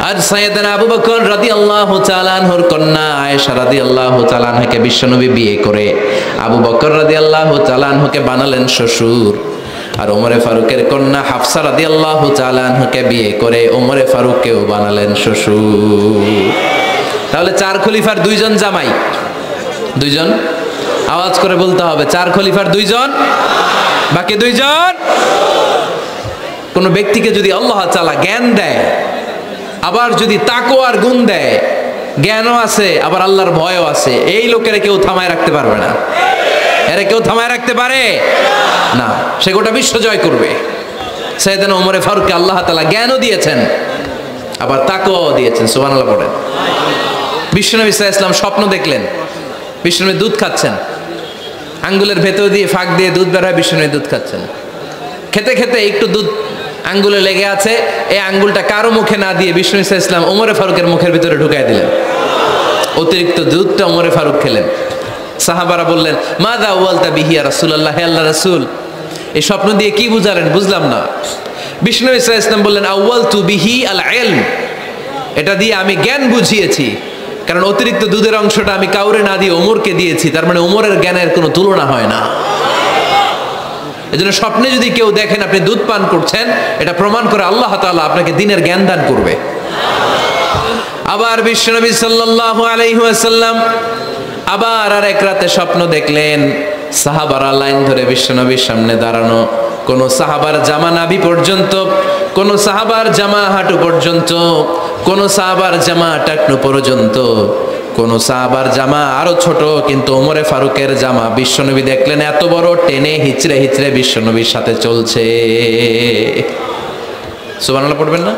আর সাইয়েদনা আবু বকর রাদিয়াল্লাহু তাআলা আনহুর কন্যা আয়েশা রাদিয়াল্লাহু তাআলা আনহাকে বিশ্বনবী বিয়ে করে আবু বকর রাদিয়াল্লাহু তাআলা আনহুকে বানালেন শ্বশুর। আর ওমরে ফারুকের কন্যা হাফসা রাদিয়াল্লাহু তাআলা আনহাকে বিয়ে করে ওমরে ফারুককেও বানালেন শ্বশুর। তাহলে 4 খলিফার 2 জন জামাই। 2 জন, আওয়াজ করে বলতে হবে, 4 খলিফার 2 জন, বাকি 2 জন। কোন ব্যক্তিকে যদি আল্লাহ তাআলা জ্ঞান দেয়, আবার যদি তাকওয়ার গুণ দেয়, জ্ঞানও আছে আবার আল্লাহর ভয়ও আছে, এই লোকেরা কেউ থামায় রাখতে পারবে না। এরা কেউ থামায় রাখতে পারে না, সে গোটা বিশ্ব জয় করবে। সাইয়েদনা ওমর ফারুককে আল্লাহ তাআলা জ্ঞানও দিয়েছেন, আবার তাকওয়াও দিয়েছেন। সুবহানাল্লাহ পড়েন। বিশ্বনবী সাল্লাল্লাহু আলাইহি ওয়াসাল্লাম স্বপ্ন দেখলেন, বিশ্বনবী দুধ খাচ্ছেন, আঙ্গুলের ভেতর দিয়ে ফাঁক দিয়ে দুধ বের হয়, বিশ্বনবী দুধ খাচ্ছেন। খেতে খেতে একটু দুধ আঙ্গুলে লেগে আছে, এই আঙ্গুলটা কারো মুখে না দিয়ে বিশ্বনবী সাল্লাল্লাহু আলাইহি ওয়াসাল্লাম ওমর ফারুকের মুখের ভিতরে ঢুকাই দিলেন। অতিরিক্ত দুধটা ওমর ফারুক খেলেন। সাহাবারা বললেন, মাযা ওয়ালতা বিহি ইয়া রাসূলুল্লাহ, হে আল্লাহর রাসূল, এই স্বপ্ন দিয়ে কি বুঝালেন? বুঝলাম না। বিশ্বনবী সাল্লাল্লাহু আলাইহি ওয়াসাল্লাম বললেন, আউয়ালতু বিহি আল ইলম, এটা দিয়ে আমি জ্ঞান বুঝিয়েছি, কারণ অতিরিক্ত দুধের অংশটা আমি কাউরে না দিয়ে ওমরকে দিয়েছি, তার মানে ওমরের জ্ঞানের কোনো তুলনা হয় না। এজন্য স্বপ্নে যদি কেউ দেখেন আপনি দুধ পান করছেন, এটা প্রমাণ করে আল্লাহ তাআলা আপনাকে দ্বীনের জ্ঞান দান করবে। আবার বিশ্বনবী সাল্লাল্লাহু আলাইহি ওয়াসাল্লাম আবার আর এক রাতে স্বপ্ন দেখলেন সাহাবারা লাইন ধরে বিশ্বনবীর সামনে দাঁড়ানো, কোন সাহাবার জামা নাভি পর্যন্ত, কোন সাহাবার জামা হাঁটু পর্যন্ত, কোন সাহাবার জামা টাকনু পর্যন্ত, কোন সাহাবার জামা আরো ছোট, কিন্তু ওমরে ফারুকের জামা বিশ্বনবী দেখলেন এত বড়, টেনে হিচড়ে হিচড়ে বিশ্বনবীর সাথে চলছে। সুবহানাল্লাহ পড়বেন না?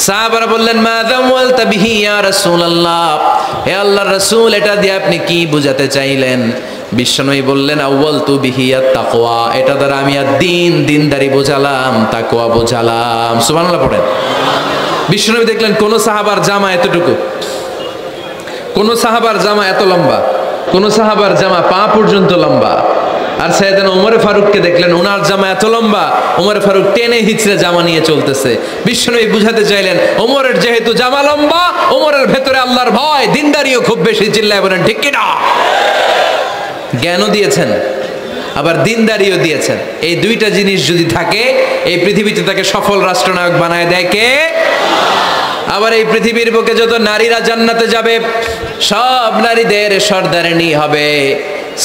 সাহাবারা বললেন মাযা ওয়ালতা বিহি ইয়া রাসূলুল্লাহ, হে আল্লাহর রাসূল এটা দিয়ে আপনি কি বুঝাতে চাইলেন? বিশ্বনবী বললেন আউয়ালতু বিহি আত-তাকওয়া, এটা দ্বারা আমি দিনদারি বোঝালাম, তাকওয়া বোঝালাম। সুবহানাল্লাহ পড়েন। বিশ্বনবী দেখলেন কোন সাহাবার জামা এতটুকু, কোন সাহাবার জামা এত লম্বা, কোন সাহাবার জামা পা পর্যন্ত লম্বা। আর সাইয়েদনা ওমরে ফারুককে দেখলেন ওনার জামা এত লম্বা, ওমরে ফারুক টেনে হিচড়ে জামা নিয়ে চলতেছে। বিশ্বনবী বুঝাতে চাইলেন ওমরের যেহেতু জামা লম্বা, ওমরের ভেতরে আল্লাহর ভয়, দিনদারিও খুব বেশি। চিল্লায় বলেন ঠিক কিনা? জ্ঞানও দিয়েছেন আবার দিনদারিও দিয়েছেন। এই দুইটা জিনিস যদি থাকে এই পৃথিবীতে তাকে সফল রাষ্ট্রনায়ক বানায় দেয় কে? আবার এই পৃথিবীর বুকে যত নারীরা জান্নাতে যাবে সব নারীদের সর্দারিনী হবে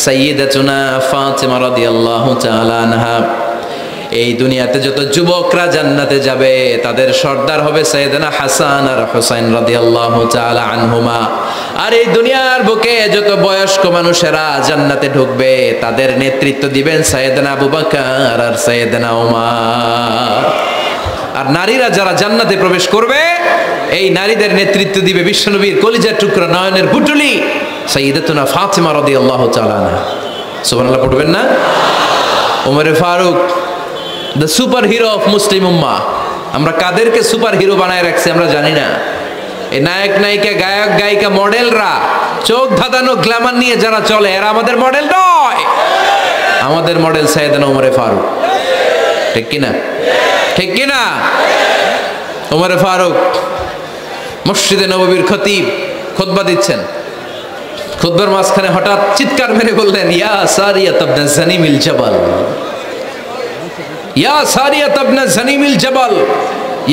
সাইয়্যিদাতুনা ফাতিমা রাদিয়াল্লাহু তাআলা আনহা। এই দুনিয়াতে যত যুবকরা জান্নাতে যাবে তাদের সর্দার হবে সাইয়েদনা হাসান আর হুসাইন রাদিয়াল্লাহু তাআলা আনহুমা। আর এই দুনিয়ার বুকে যত বয়স্ক মানুষেরা জান্নাতে ঢুকবে তাদের নেতৃত্ব দিবেন সাইয়েদনা আবু বকর আর সাইয়েদনা ওমর। আর নারীরা যারা জান্নাতে প্রবেশ করবে এই নারীদের নেতৃত্ব দিবে বিশ্বনবীর কলিজার টুকরা নয়নের পুটুলি সাইয়্যিদাতুনা ফাতিমা রাদিয়াল্লাহু তাআলা আনহা। সুবহানাল্লাহ পড়বেন না? ওমরে Farooq the super hero of Muslim উম্মাহ। আমরা কাদেরকে সুপার হিরো বানায় রাখছি আমরা জানি না। এই নায়ক নায়িকা গায়ক গায়িকা মডেলরা চোখ ধাঁধানো গ্ল্যামার নিয়ে যারা চলে এরা আমাদের মডেল নয়। আমাদের মডেল সাইয়েদনা ওমরে ফারুক। ঠিক কিনা? ঠিক কিনা? ওমরে ফারুক মসজিদে নববীর খতিব খুতবা দিচ্ছেন, খুতবার মাঝখানে হঠাৎ চিৎকার মেরে বললেন ইয়া সারিয়াত ইবনে জানিমিল জাবাল, ইয়া সারিয়াত ইবনে জানিমিল জাবাল,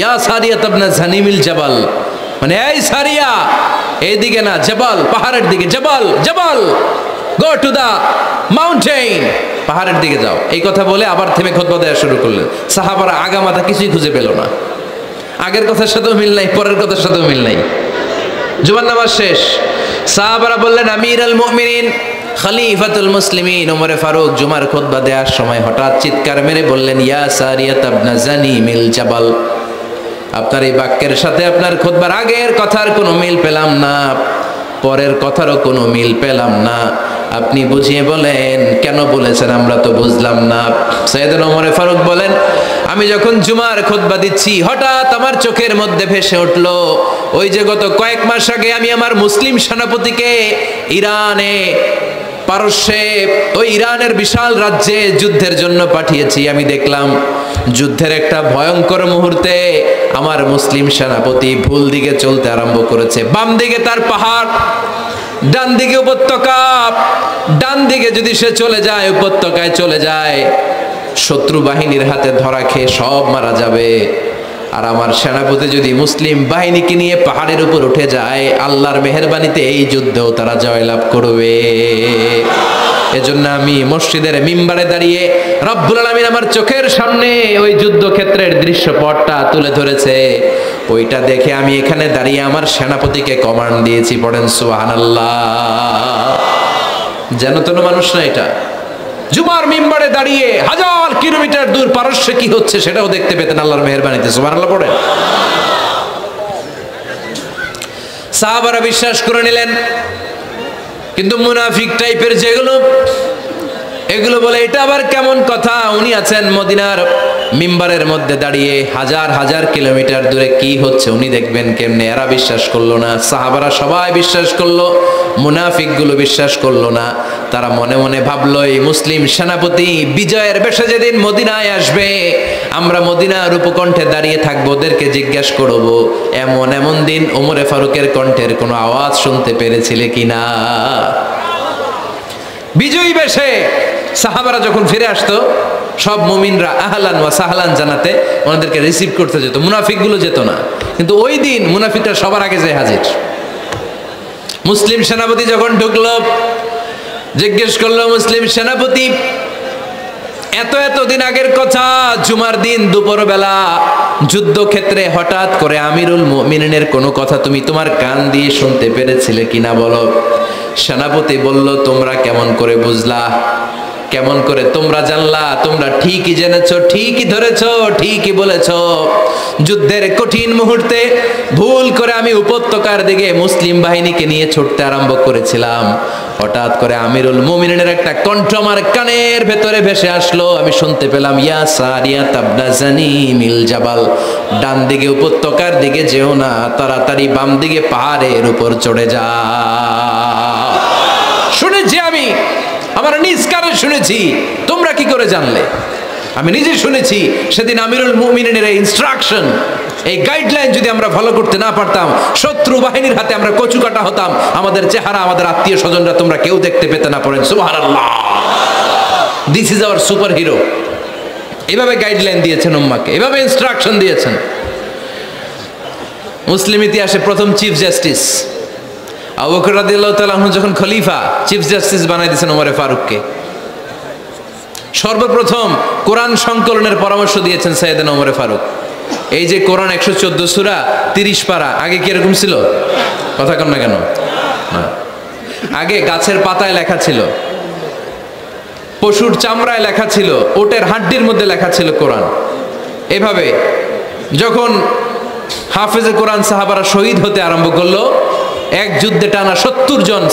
ইয়া সারিয়াত ইবনে জানিমিল জাবাল। মানে এই সারিয়া এইদিকে না, জাবাল পাহাড়ের দিকে, জাবাল জাবাল গো টু দা মাউন্টেন, পাহাড়ের দিকে যাও। এই কথা বলে আবার থেমে খুতবা দেওয়া শুরু করলেন। সাহাবারা আগামাথা কিছুই খুঁজে পেল না। আগের কথার সাথেও মিল নাই, পরের কথার সাথেও মিল নাই। জুমার নামাজ শেষ, সাহাবারা বললেন আমিরুল মুমিনিন খলিফাতুল মুসলিমিন ওমরে ফারুক জুমার খুতবা দেওয়ার সময় হঠাৎ চিৎকার মেরে বললেন ইয়া সারিয়াত ইবনে জানিমিল জাবাল। আপনার এই বাক্যের সাথে আপনার খুতবার আগের কথার কোনো মিল পেলাম না, পরের কথারও কোনো মিল পেলাম না। আপনি বুঝিয়ে বলেন কেন বলেছেন, আমরা তো বুঝলাম না। সাইয়েদনা ওমরে ফারুক বলেন আমি যখন জুমার খুতবা দিচ্ছি হঠাৎ আমার চোখের মধ্যে ভেসে উঠলো ওই যে গত কয়েক মাস আগে আমি আমার মুসলিম সেনাপতিকে ইরানে পারস্যে ওই ইরানের বিশাল রাজ্যে যুদ্ধের জন্য পাঠিয়েছি। আমি দেখলাম যুদ্ধের একটা ভয়ঙ্কর মুহূর্তে আমার মুসলিম সেনাপতি ভুল দিকে চলতে আরম্ভ করেছে। বাম দিকে তার পাহাড়, ডান দিকে উপত্যকা। ডান দিকে যদি সে চলে যায়, উপত্যকায় চলে যায়, শত্রু বাহিনীর হাতে ধরা খেয়ে সব মারা যাবে। আর আমার সেনাপতি যদি মুসলিম বাহিনীকে নিয়ে পাহাড়ের উপর উঠে যায়, আল্লাহর মেহেরবানিতে এই যুদ্ধেও তারা জয়লাভ করবে। এজন্য আমি মসজিদের মিম্বারে দাঁড়িয়ে রব্বুল আলামিন আমার চোখের সামনে ওই যুদ্ধক্ষেত্রের দৃশ্যপটটা তুলে ধরেছে, ওইটা দেখে আমি এখানে দাঁড়িয়ে আমার সেনাপতিকে কমান্ড দিয়েছি। পড়েন সুবহানাল্লাহ। যেন তেন মানুষ না এটা। জুমার মিম্বারে দাঁড়িয়ে হাজার কিলোমিটার দূর পারস্যে কি হচ্ছে সেটাও দেখতে পেতেন আল্লাহর মেহেরবানিতে। সুবহানাল্লাহ পড়েন। সাহাবারা বিশ্বাস করে নিলেন, কিন্তু মুনাফিক টাইপের যেগুলো এগুলো বলে এটা আবার কেমন কথা, উনি আছেন মদিনার মিম্বারের মধ্যে দাঁড়িয়ে হাজার হাজার কিলোমিটার দূরে কি হচ্ছে উনি দেখবেন কেমনে। এরা বিশ্বাস করলো না, সাহাবারা সবাই বিশ্বাস করলো, মুনাফিক গুলো বিশ্বাস করলো না। তারা মনে মনে ভাবলো এই মুসলিম সেনাপতি বিজয়ের বেশে যেদিন মদিনায় আসবে আমরা মদিনার উপকণ্ঠে দাঁড়িয়ে থাকবো, ওদেরকে জিজ্ঞাসা করবো এমন এমন দিন ওমরে ফারুকের কণ্ঠের কোনো আওয়াজ শুনতে পেরেছিলে কিনা। বিজয়ী বেশে সাহাবারা যখন ফিরে আসতো সব মুমিনরা আহলান ওয়া সাহলান জানাতে ওনাদেরকে রিসিভ করতে যেত, মুনাফিকগুলো যেত না। কিন্তু ওই দিন মুনাফিকরা সবার আগে যায় হাজির। মুসলিম সেনাপতি যখন ঢুকলো, জিজ্ঞেস করলো, মুসলিম সেনাপতি, এত দিন আগের কথা, জুমার দিন দুপুরবেলা যুদ্ধক্ষেত্রে হঠাৎ করে আমিরুল মুমিনিনের কোনো কথা তুমি তোমার কান দিয়ে শুনতে পেরেছিলে কিনা বলো। সেনাপতি বলল, তোমরা কেমন করে বুঝলা, কেমন করে তোমরা জানলা? তোমরা ঠিকই জেনেছো, ঠিকই ধরেছো, ঠিকই বলেছো। যুদ্ধের কঠিন মুহূর্তে ভুল করে আমি উপত্যকার দিকে মুসলিম বাহিনীকে নিয়ে ছুটতে আরম্ভ করেছিলাম। হঠাৎ করে আমিরুল মুমিনিনের একটা কণ্ঠ আমার কানের ভেতরে ভেসে আসলো। আমি শুনতে পেলাম, ইয়া সারিয়া তাবনাজানি মিল জাবাল, ডান দিকে উপত্যকার দিকে যেও না, তাড়াতাড়ি বাম দিকে পাহাড়ের উপর চড়ে যা। শুনেছি আমি, আমার নিজ কানে শুনেছি, তোমরা কি করে জানলে? আমি নিজে শুনেছি। সেদিন আমিরুল মুমিনিনের এই ইনস্ট্রাকশন, এই গাইডলাইন যদি আমরা ফলো করতে না পারতাম, শত্রু বাহিনীর হাতে আমরা কচুকাটা হতাম। আমাদের চেহারা, আমাদের আত্মীয় স্বজনরা তোমরা কেউ দেখতে পেতে না। পড়েন সুবহানাল্লাহ। This is our super hero. এভাবে গাইডলাইন দিয়েছেন উম্মাহকে, এভাবে ইনস্ট্রাকশন দিয়েছেন। মুসলিম ইতিহাসে প্রথম চিফ জাস্টিস আবু বকর রাদিয়াল্লাহু তাআলা আনহু যখন খলিফা, চিফ জাস্টিস বানাই দিয়েছেন ওমরে ফারুককে। সর্বপ্রথম কোরআন সংকলনের পরামর্শ দিয়েছেন সাইয়েদনা ওমরে ফারুক। এই যে কোরআন 114 সূরা 30 পারা, আগে কি এরকম ছিল? কথা কন না কেন? আগে গাছের পাতায় লেখা ছিল, পশুর চামড়ায় লেখা ছিল, ওটের হাড্ডির মধ্যে লেখা ছিল কোরআন। এভাবে যখন হাফেজে কোরআন সাহাবারা শহীদ হতে আরম্ভ করলো, এক যুদ্ধে টানা 70 জন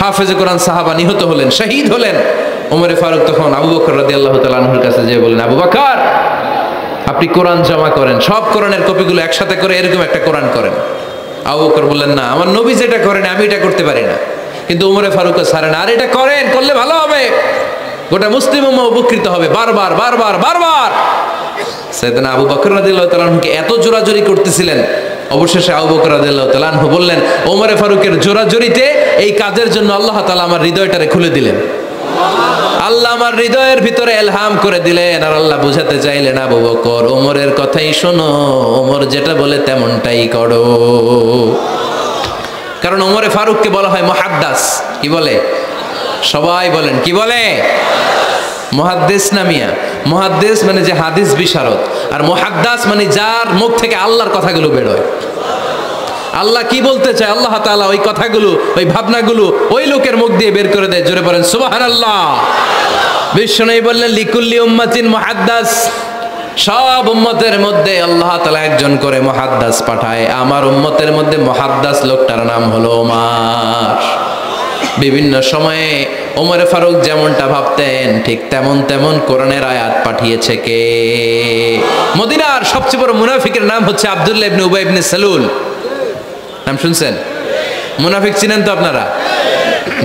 হাফেজে কোরআন সাহাবা নিহত হলেন, শহীদ হলেন। ওমরে ফারুক তখন আবু বকর রাদিয়াল্লাহু তাআলা আনহুর কাছে যেয়ে বললেন, আবু বকর, আপনি কোরআন জমা করেন, সব কোরআনের কপিগুলো একসাথে করে এরকম একটা কোরআন করেন। আবু বকর বললেন, না, আমার নবী যেটা করেন আমি এটা করতে পারি না। কিন্তু ওমরে ফারুকও ছাড়ে না, আর এটা করেন, করলে ভালো হবে, গোটা মুসলিম উম্মাহ উপকৃত হবে। বারবার বারবার বারবার সাইয়েদনা আবু বকর রাদিয়াল্লাহু তাআলা আনহুকে এত জোরাজোরি করতেছিলেন, অবশেষে আবু বকর রাদিয়াল্লাহু তাআলা আনহু বললেন, ওমরে ফারুকের জোরাজোরিতে এই কাজের জন্য আল্লাহ তাআলা আমার হৃদয়টারে খুলে দিলেন। আল্লাহ আমার হৃদয়ের ভিতরে ইলহাম করে দিলেন। আর আল্লাহ বুঝাতে চাইলেন, আবু বকর, ওমরের কথাই শোনো, ওমর যেটা বলে তেমনটাই করো। কারণ ওমরে ফারুককে বলা হয় মুহাদ্দাস। কি বলে? সবাই বলেন, কি বলে? মুহাদ্দিস না মিয়া? মুহাদ্দিস মানে যে হাদিস বিশারদ, আর মুহাদ্দাস মানে যার মুখ থেকে আল্লাহর কথাগুলো বের হয়। আল্লাহ কি বলতে চায়, আল্লাহ তাআলা ওই কথাগুলো, ওই ভাবনাগুলো ওই লোকের মুখ দিয়ে বের করে দেয়। জোরে পড়েন সুবহানাল্লাহ। বিশ্বনবী বললেন, লিকুল্লি উম্মাতিন মুহাদ্দাস, সব উম্মতের মধ্যে আল্লাহ তাআলা একজন করে মুহাদ্দাস পাঠায়। আমার উম্মতের মধ্যে মুহাদ্দাস লোকটার নাম হলো ওমর। বিভিন্ন সময়ে ওমরে ফারুক যেমনটা ভাবতেন, ঠিক তেমন কোরআনের আয়াত পাঠিয়েছে কে? মদিনার সবচেয়ে বড় মুনাফিকের নাম হচ্ছে আব্দুল্লাহ ইবনে উবাই ইবনে সালুল। নাম শুনছেন? মুনাফিক চিনেন তো আপনারা?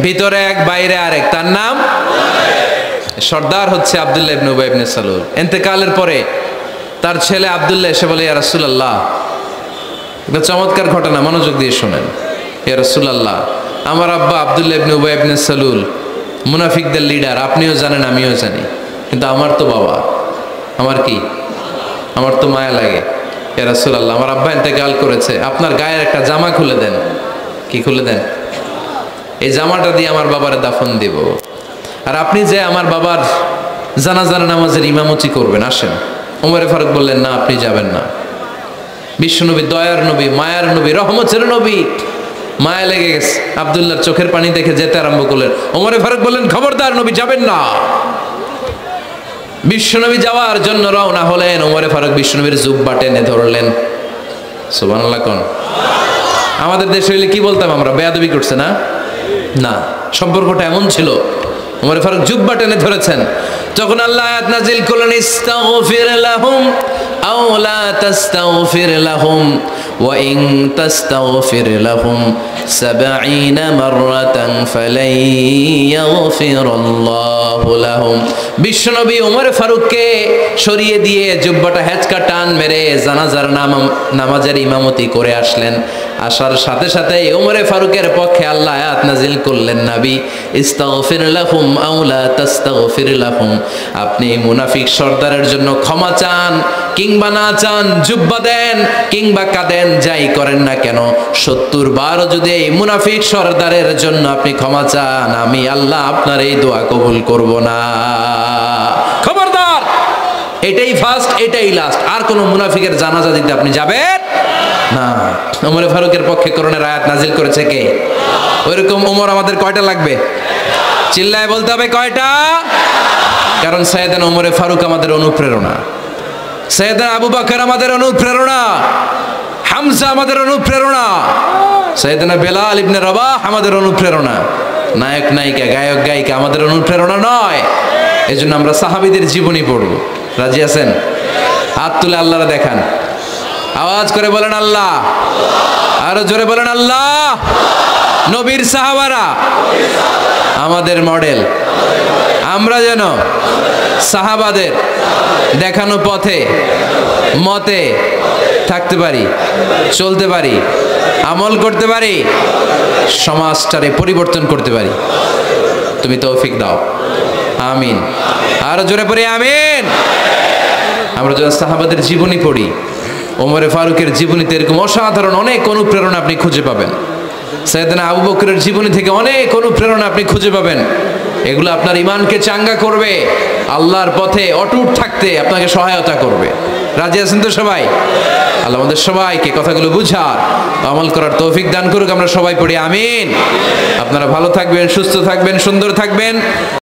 ভিতরে এক, বাইরে আরেক, তার নাম সর্দার হচ্ছে আব্দুল্লাহ ইবনে উবাই ইবনে সালুল। ইন্তেকালের পরে তার ছেলে আব্দুল্লাহ এসে বলে, ইয়া রাসূলুল্লাহ, একটা চমৎকার ঘটনা, মনোযোগ দিয়ে শুনেন। ইয়া রাসূলুল্লাহ, আমার আব্বা আব্দুল্লাহ ইবনে উবাই ইবনে সালুল মুনাফিকদের লিডার, আপনিও জানেন আমিও জানি, কিন্তু আমার তো বাবা, আমার কি, আমার তো মায়া লাগে। ইয়া রাসূলুল্লাহ, আমার আব্বা ইন্তেকাল করেছে, আপনার গায়ের একটা জামা খুলে দেন। কি খুলে দেন? এই জামাটা দিয়ে আমার বাবারে দাফন দিব, আর আপনি যে আমার বাবার জানাজার নামাজের ইমামতি করবেন, আসেন। ওমরে ফারুক বললেন, না, আপনি যাবেন না। বিশ্বনবী দয়ার নবী, মায়ার নবী, রহমতের নবী, মায়া লেগে গেছে, আব্দুল্লাহর চোখের পানি দেখে যেতে আরম্ভ করলেন। ওমরে ফারুক বললেন, খবরদার, নবী যাবেন না। বিশ্বনবী যাওয়ার জন্য রওনা হলেন। ওমরে ফারুক বিশ্বনবীর জুব্বা টেনে ধরলেন। সুবহানাল্লাহ কোন? আমাদের দেশে হইলে কি বলতাম আমরা? বেয়াদবি করছে না? না, সম্পর্কটা এমন ছিল। ওমরে ফারুক জুব্বা টেনে ধরেছেন। তখন আল্লাহ আয়াত নাজিল করলেন, ইস্তাগফির লাহুম আও লা তাস্তাগফির লাহুম ওয়া ইন তাস্তাগফির লাহুম 70 মাররাতান ফালাই ইয়াগফিরুল্লাহু লাহুম। বিশ্বনবী ওমর ফারুককে সরিয়ে দিয়ে জুব্বাটা হেঁচকা টান মেরে জানাজার নামাজের ইমামতি করে আসলেন। আসার সাথে সাথে ওমরে ফারুকের পক্ষে আল্লাহ আয়াত নাজিল করলেন, নবী, ইস্তাগফির লাহুম আও লা তাস্তাগফির লাহুম, আপনি মুনাফিক সর্দারের জন্য ক্ষমা চান কিংবা না চান, জুব্বা দেন কিংবা কাঁদেন, করেন যাই করেন না কেন 70 বার যদি এই মুনাফিক সরদারের জন্য আপনি ক্ষমা চান, আমি আল্লাহ আপনার এই দোয়া কবুল করব না। খবরদার, এটাই ফার্স্ট, এটাই লাস্ট। আর কোন মুনাফিকের জানাজা দিতে আপনি যাবেন না। ওমরে ফারুকের পক্ষে করণের আয়াত নাজিল করেছে কে? ওইরকম ওমর আমাদের কয়টা লাগবে? চিল্লায় বলতে হবে কয়টা? কারণ সাইয়েদনা ওমরে ফারুক আমাদের অনুপ্রেরণা, সাইয়েদনা আবু বকর আমাদের অনুপ্রেরণা, হামজা আমাদের অনুপ্রেরণা, সাইয়েদনা বেলাল ইবনে রাবাহ আমাদের অনুপ্রেরণা। নায়ক নায়িকা, গায়ক গায়িকা আমাদের অনুপ্রেরণা নয়। এজন্য আমরা সাহাবীদের জীবনী পড়ব। রাজি আছেন? হাত তুলে আল্লাহরা দেখান, আওয়াজ করে বলেন আল্লাহ, আরো জোরে বলেন আল্লাহ। নবীর সাহাবারা আমাদের মডেল, আমরা যেন সাহাবাদের দেখানো পথে মতে থাকতে পারি, চলতে পারি, আমল করতে পারি, সমাজটারে পরিবর্তন করতে পারি। তুমি তৌফিক দাও, আমিন। আরো জোরে পড়ি আমিন। আমরা যখন সাহাবাদের জীবনী পড়ি, ওমরে ফারুকের জীবনীতে এরকম অসাধারণ অনেক অনুপ্রেরণা আপনি খুঁজে পাবেন। সাইয়েদনা আবু বকরের জীবনী থেকে অনেক অনুপ্রেরণা আপনি খুঁজে পাবেন। এগুলো আপনার ইমানকে চাঙ্গা করবে, আল্লাহর পথে অটুট থাকতে আপনাকে সহায়তা করবে। রাজি আছেন তো সবাই? আল্লাহ আমাদের সবাইকে কথাগুলো বুঝার, আমল করার তৌফিক দান করুক। আমরা সবাই পড়ি আমিন। আপনারা ভালো থাকবেন, সুস্থ থাকবেন, সুন্দর থাকবেন।